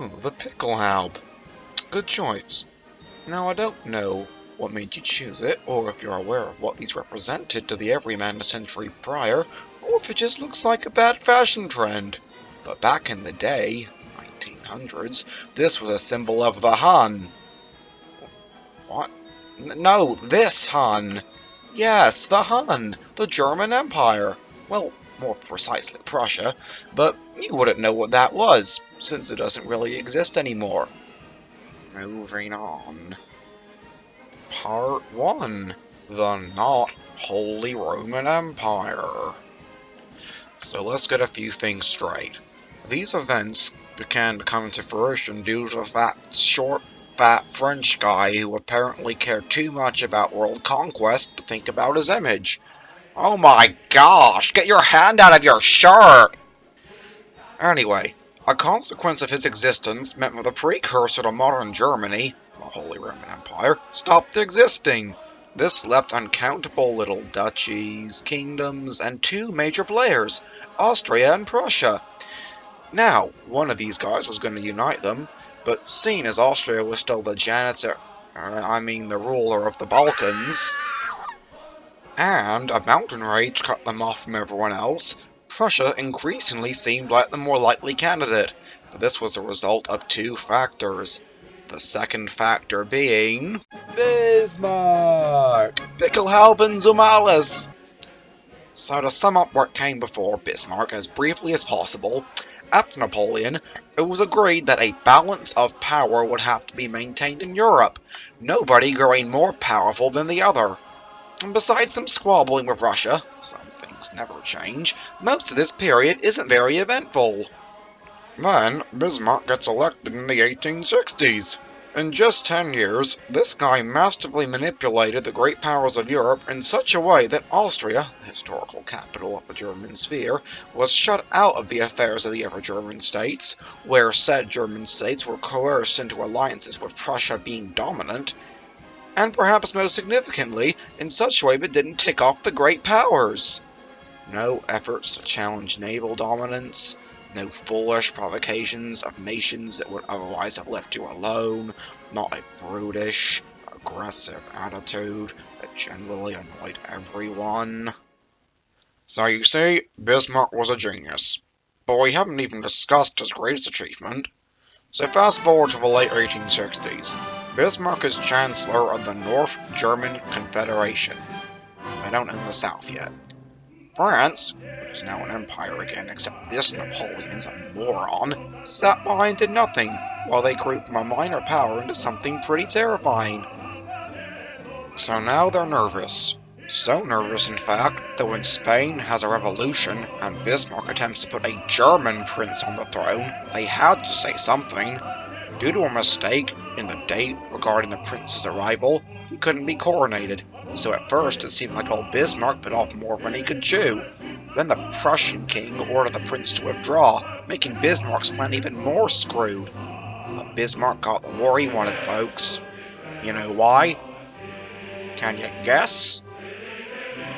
Ooh, the Pickelhaub. Good choice. Now, I don't know what made you choose it, or if you're aware of what these represented to the everyman a century prior, or if it just looks like a bad fashion trend. But back in the day, 1900s, this was a symbol of the Hun. What? No, this Hun. Yes, the Hun, the German Empire. Well, more precisely Prussia, but you wouldn't know what that was, since it doesn't really exist anymore. Moving on. Part 1. The Not Holy Roman Empire. So let's get a few things straight. These events began to come to fruition due to that short, fat French guy who apparently cared too much about world conquest to think about his image. Oh my gosh, get your hand out of your shirt! Anyway, a consequence of his existence meant that the precursor to modern Germany, the Holy Roman Empire, stopped existing. This left uncountable little duchies, kingdoms, and two major players, Austria and Prussia. Now, one of these guys was going to unite them, but seeing as Austria was still the the ruler of the Balkans, and a mountain range cut them off from everyone else, Prussia increasingly seemed like the more likely candidate, but this was a result of two factors. The second factor being Bismarck! Pickelhauben zum alles! So to sum up what came before Bismarck as briefly as possible, after Napoleon, it was agreed that a balance of power would have to be maintained in Europe, nobody growing more powerful than the other. And besides some squabbling with Russia, some things never change, most of this period isn't very eventful. Then, Bismarck gets elected in the 1860s. In just 10 years, this guy masterfully manipulated the great powers of Europe in such a way that Austria, the historical capital of the German sphere, was shut out of the affairs of the other German states, where said German states were coerced into alliances with Prussia being dominant, and perhaps most significantly, in such a way that didn't tick off the great powers. No efforts to challenge naval dominance, no foolish provocations of nations that would otherwise have left you alone, not a brutish, aggressive attitude that generally annoyed everyone. So you see, Bismarck was a genius. But we haven't even discussed his greatest achievement. So fast forward to the late 1860s. Bismarck is Chancellor of the North German Confederation. They don't own the South yet. France, which is now an empire again, except this Napoleon's a moron, sat behind and did nothing, while they grew from a minor power into something pretty terrifying. So now they're nervous. So nervous, in fact, that when Spain has a revolution and Bismarck attempts to put a German prince on the throne, they had to say something. Due to a mistake in the date regarding the prince's arrival, he couldn't be coronated, so at first it seemed like old Bismarck bit off more than he could chew. Then the Prussian king ordered the prince to withdraw, making Bismarck's plan even more screwed. But Bismarck got the war he wanted, folks. You know why? Can you guess?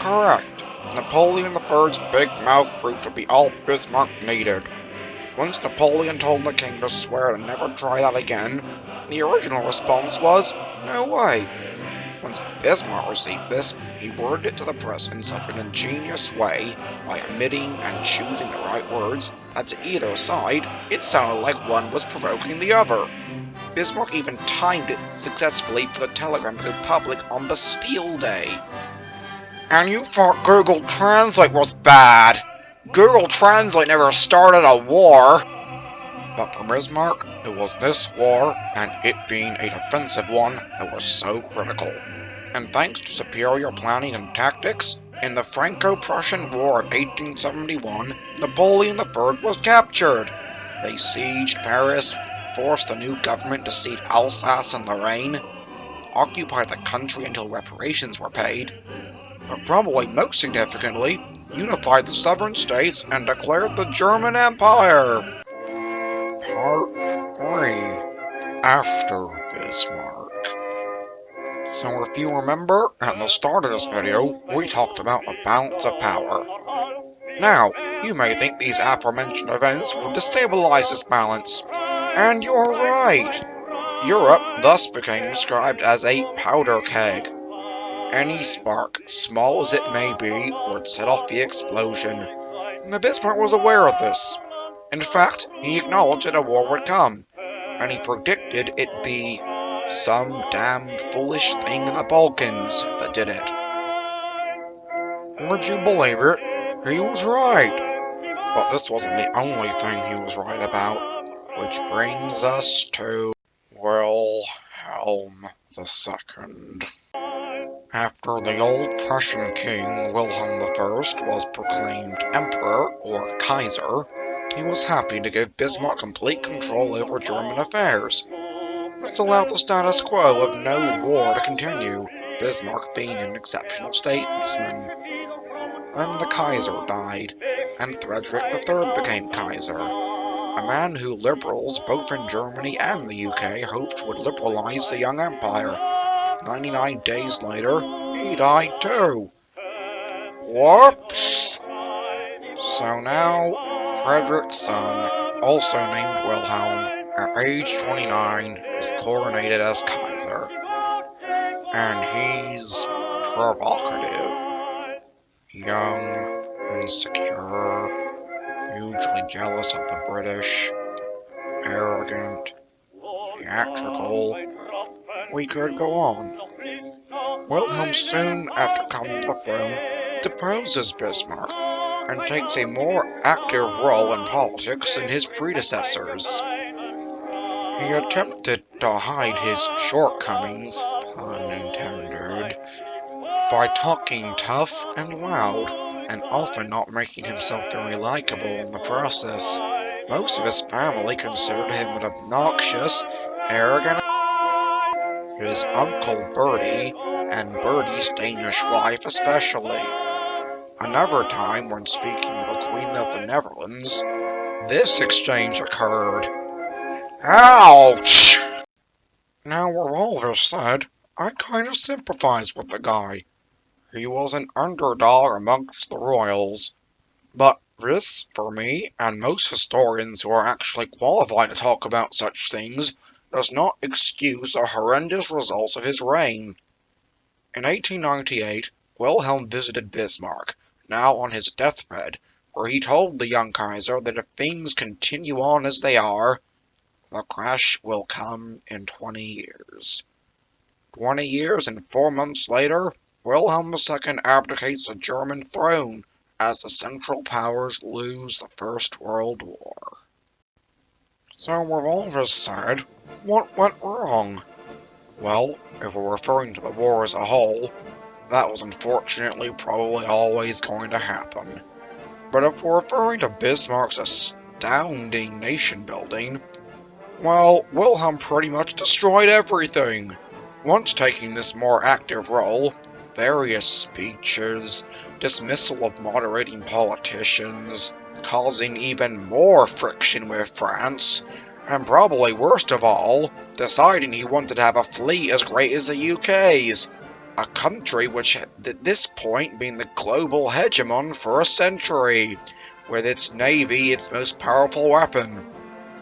Correct. Napoleon III's big mouth proved to be all Bismarck needed. Once Napoleon told the king to swear to never try that again, the original response was, "No way." Once Bismarck received this, he worded it to the press in such an ingenious way, by omitting and choosing the right words, that to either side, it sounded like one was provoking the other. Bismarck even timed it successfully for the telegram to go public on Bastille Day. And you thought Google Translate was bad! Google Translate never started a war! But for Bismarck, it was this war, and it being a defensive one, that was so critical. And thanks to superior planning and tactics, in the Franco-Prussian War of 1871, Napoleon III was captured. They sieged Paris, forced the new government to cede Alsace and Lorraine, occupied the country until reparations were paid, but probably most significantly, unified the southern states and declared the German Empire. Part 3. After Bismarck. So if you remember, at the start of this video, we talked about the balance of power. Now, you may think these aforementioned events will destabilize this balance, And you're right. Europe thus became described as a powder keg. Any spark, small as it may be, would set off the explosion. And Bismarck was aware of this. In fact, he acknowledged that a war would come, and he predicted it be some damned foolish thing in the Balkans that did it. Would you believe it? He was right. But this wasn't the only thing he was right about, which brings us to Wilhelm II. After the old Prussian king Wilhelm I was proclaimed emperor, or Kaiser, he was happy to give Bismarck complete control over German affairs. This allowed the status quo of no war to continue, Bismarck being an exceptional statesman. Then the Kaiser died, and Frederick III became Kaiser, a man who liberals both in Germany and the UK hoped would liberalize the young empire. 99 days later, he died too. Whoops! So now, Frederick's son, also named Wilhelm, at age 29, is coronated as Kaiser. And he's provocative, young, insecure, hugely jealous of the British, arrogant, theatrical. We could go on. Wilhelm soon after coming to the throne deposes Bismarck and takes a more active role in politics than his predecessors. He attempted to hide his shortcomings, pun intended, by talking tough and loud, and often not making himself very likable in the process. Most of his family considered him an obnoxious, arrogant. His uncle Bertie, and Bertie's Danish wife especially. Another time, when speaking to the Queen of the Netherlands, this exchange occurred. Ouch! Now, with all this said, I kind of sympathize with the guy. He was an underdog amongst the royals. But this, for me, and most historians who are actually qualified to talk about such things, does not excuse the horrendous results of his reign. In 1898, Wilhelm visited Bismarck, now on his deathbed, where he told the young Kaiser that if things continue on as they are, the crash will come in 20 years. 20 years and 4 months later, Wilhelm II abdicates the German throne as the Central Powers lose the First World War. So with all this said, what went wrong? Well, if we're referring to the war as a whole, that was unfortunately probably always going to happen. But if we're referring to Bismarck's astounding nation-building, well, Wilhelm pretty much destroyed everything. Once taking this more active role, various speeches, dismissal of moderating politicians, causing even more friction with France, and probably worst of all, deciding he wanted to have a fleet as great as the UK's, a country which had at this point been the global hegemon for a century, with its navy its most powerful weapon.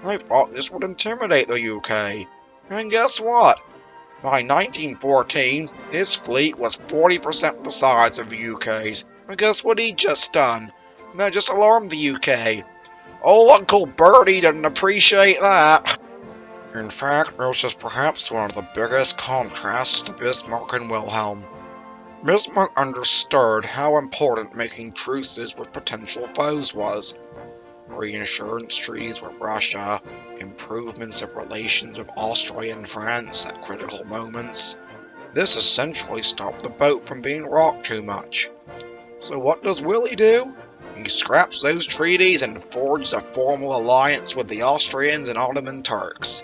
I thought this would intimidate the UK, and guess what? By 1914, his fleet was 40% the size of the UK's, and guess what he'd just done? That just alarmed the UK. Old Uncle Bertie didn't appreciate that. In fact, this is perhaps one of the biggest contrasts to Bismarck and Wilhelm. Bismarck understood how important making truces with potential foes was. Reinsurance treaties with Russia, improvements of relations with Austria and France at critical moments. This essentially stopped the boat from being rocked too much. So what does Willie do? He scraps those treaties and forges a formal alliance with the Austrians and Ottoman Turks.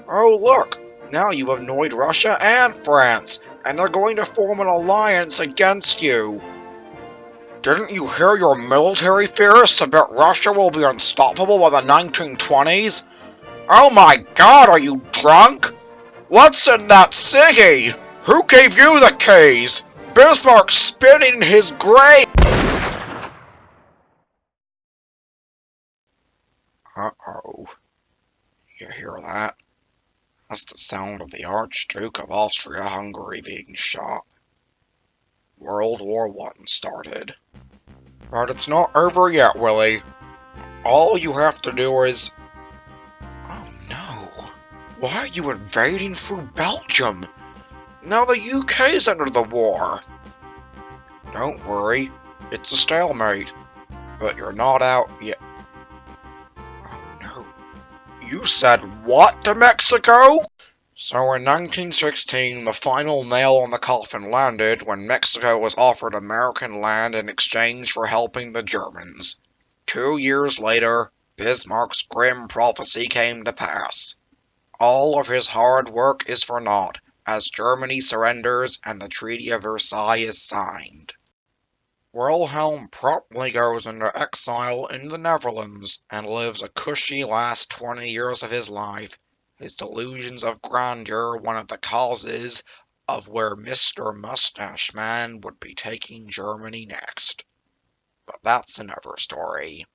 Oh look, now you've annoyed Russia and France, and they're going to form an alliance against you. Didn't you hear your military theorists about Russia will be unstoppable by the 1920s? Oh my god, are you drunk? What's in that ciggy? Who gave you the keys? Bismarck's spinning in his grave! Uh-oh. You hear that? That's the sound of the Archduke of Austria-Hungary being shot. World War One started. But it's not over yet, Willie. All you have to do is... Oh no. Why are you invading through Belgium? Now the UK's under the war. Don't worry, it's a stalemate. But you're not out yet. Oh no. You said what to Mexico? So in 1916, the final nail on the coffin landed when Mexico was offered American land in exchange for helping the Germans. 2 years later, Bismarck's grim prophecy came to pass. All of his hard work is for naught, as Germany surrenders and the Treaty of Versailles is signed. Wilhelm promptly goes into exile in the Netherlands and lives a cushy last 20 years of his life, his delusions of grandeur one of the causes of where Mr. Mustache Man would be taking Germany next. But that's another story.